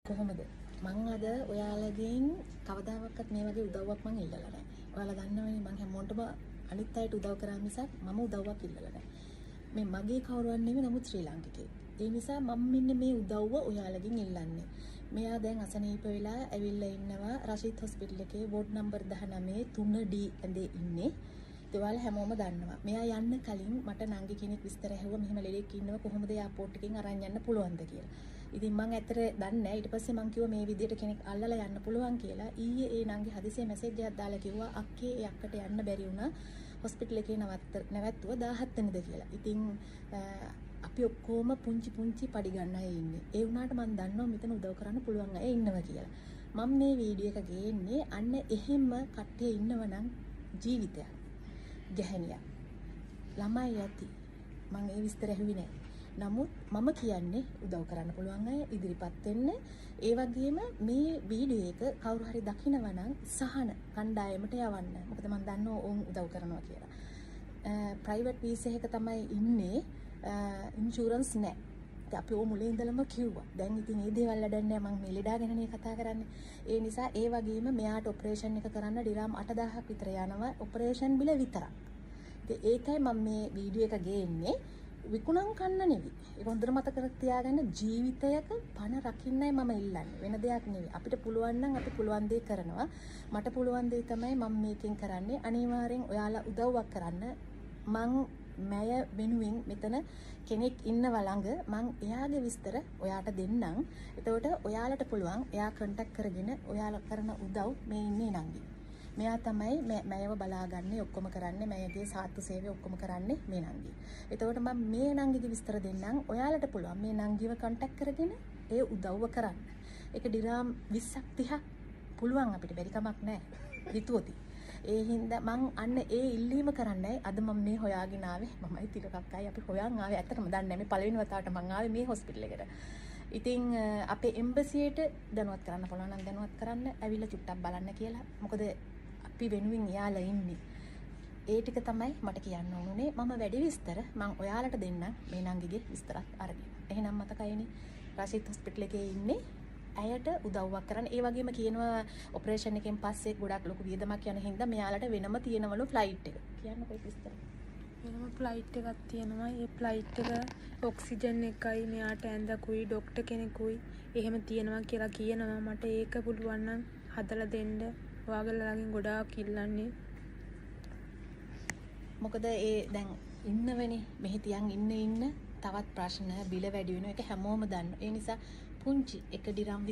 කොහොමද මං අද ඔයාලගෙන් කවදාවත් මේ වගේ උදව්වක් මං ඉල්ලලා නැහැ. ඔයාලා දන්නවනේ මං හැමෝටම අනිත් අයට උදව් කරා මිසක් මම උදව්වක් ඉල්ලලා නැහැ. මේ මගේ කවුරුවත් නෙමෙයි නමුත් ශ්‍රී ලාංකිකයෙක්. ඒ නිසා මම මෙන්න මේ උදව්ව ඔයාලගෙන් ඉල්ලන්නේ. මෙයා දැන් අසනීප වෙලා ඇවිල්ලා ඉන්නවා රෂීද් හොස්පිටල් එකේ වෝඩ් නම්බර් 19 3D ඇඳේ ඉන්නේ. ඒවල හැමෝම දන්නවා. මෙයා යන්න කලින් මට නංගි කෙනෙක් විස්තර ඇහුවා මෙහෙම ලෙඩෙක් ඉන්නවා කොහොමද එයාපෝට් එකෙන් අරන් යන්න පුළුවන්ද කියලා. ඉතින් මං ඇත්තට දන්නේ නැහැ. ඊට පස්සේ මං කිව්වා මේ විදියට කෙනෙක් අල්ලලා යන්න පුළුවන් කියලා. ඊයේ ඒ නංගි හදිසියෙ මැසේජ් එකක් දාලා කිව්වා අක්කේ ඒ අක්කට යන්න බැරි වුණා. හොස්පිටල් එකේ නැවැත්තුවා 17 වෙනිදා කියලා. ඉතින් අපි ඔක්කොම පුංචි පඩි ගන්න අය ඉන්නේ. ඒ වුණාට මං දන්නවා මෙතන උදව් කරන්න පුළුවන් අය ඉන්නවා කියලා. මම මේ වීඩියෝ එක ගේන්නේ අන්න එහෙම කට්ටිය ඉන්නවනම් ජීවිතයක් ගැහණියක් ළමයි ඇති මම ඒ විස්තර ඇහුවේ නැහැ. නමුත් මම කියන්නේ උදව් කරන්න පුළුවන් අය ඉදිරිපත් වෙන්න. ඒ වගේම මේ වීඩියෝ එක කවුරු හරි දකිනවා නම් සහන කණ්ඩායමට යවන්න. මොකද මම දන්නවා ඕන් උදව් කරනවා කියලා. ප්‍රයිවට් වීසා එක තමයි ඉන්නේ. ඉන්ෂුරන්ස් නැහැ. ඉතින් අපි ඕ මුලින් ඉඳලම කිව්වා. දැන් ඉතින් මේ දේවල් වැඩන්නේ මම මේ ලෙඩා ගැනනේ කතා කරන්නේ. ඒ නිසා ඒ වගේම මෙයාට ඔපරේෂන් එක කරන්න ඩිරාම් 8000ක් විතර යනවා. ඔපරේෂන් බිල විතරක්. ඉතින් ඒකයි මම මේ වීඩියෝ එක ගේන්නේ. විකුණම් කන්න නෙවෙයි. ඒක හොඳට මතක තියාගන්න ජීවිතයක පණ රකින්නයි මම ඉල්ලන්නේ. වෙන දෙයක් නෙවෙයි. අපිට පුළුවන් නම් අපි පුළුවන් දේ කරනවා. මට පුළුවන් දේ තමයි මම මේකෙන් කරන්නේ. අනිවාර්යෙන් ඔයාලා උදව්වක් කරන්න. මං මය වෙනුවෙන් මෙතන කෙනෙක් ඉන්නවා ළඟ මං එයාගේ විස්තර ඔයාට දෙන්නම්. එතකොට ඔයාලට පුළුවන් එයා කන්ටැක්ට් කරගෙන ඔයාලා කරන උදව් මේ ඉන්නේ නංගි. මෙයා තමයි මයව බලාගන්නේ ඔක්කොම කරන්නේ මයගේ සාත්තු සේවය ඔක්කොම කරන්නේ මේ නංගි. එතකොට මම මේ නංගිගේ විස්තර දෙන්නම්. ඔයාලට පුළුවන් මේ නංගිව කන්ටැක්ට් කරගෙන ඒ උදව්ව කරන්න. ඒක ඩිරාම් 20ක් 30ක් පුළුවන් අපිට බැරි කමක් නැහැ. හිතුවොත් ඒ හින්දා මං අන්න ඒ ඉල්ලීම කරන්නයි අද මම මේ හොයාගෙන ආවේ. මමයි තිලකක්කයි අපි හොයන් ආවේ. ඇත්තටම දන්නේ නැහැ මේ පළවෙනි වතාවට මං ආවේ මේ හොස්පිටල් එකට. ඉතින් අපේ එම්බසියට දැනුවත් කරන්න පුළුවන් නම් දැනුවත් කරන්න ඇවිල්ලා චුට්ටක් බලන්න කියලා. මොකද අපි වෙනුවෙන් එයාලා ඉන්නේ. ඒ ටික තමයි මට කියන්න ඕනුනේ. මම වැඩි විස්තර මං ඔයාලට දෙන්නම් මේ නංගිගේ විස්තරත් අරගෙන. එහෙනම් මතකයිනේ රෂීද් හොස්පිටල් එකේ ඉන්නේ. ඇයට උදව්වක් කරන්න. ඒ වගේම කියනවා ඔපරේෂන් එකෙන් පස්සේ ගොඩක් ලොකු වියදමක් යන හින්දා මෙයාලට වෙනම තියෙනවලු ෆ්ලයිට් එක. කියන්නකෝ විස්තර. වෙනම ෆ්ලයිට් එකක් තියෙනවා. ඒ ෆ්ලයිට් එක ඔක්සිජන් එකයි මෙයාට ඇඳකුයි ડોක්ටර් කෙනෙකුයි එහෙම තියෙනවා කියලා කියනවා. මට ඒක පුළුවන් නම් හදලා දෙන්න. ඔයාගලලාගෙන් ගොඩාක් ඉල්ලන්නේ. මොකද ඒ දැන් ඉන්නවනේ මෙහි තියන් ඉන්න තවත් ප්‍රශ්න බිල වැඩි වෙන එක හැමෝම දන්නවා. ඒ නිසා පුංචි එක ඩිරම්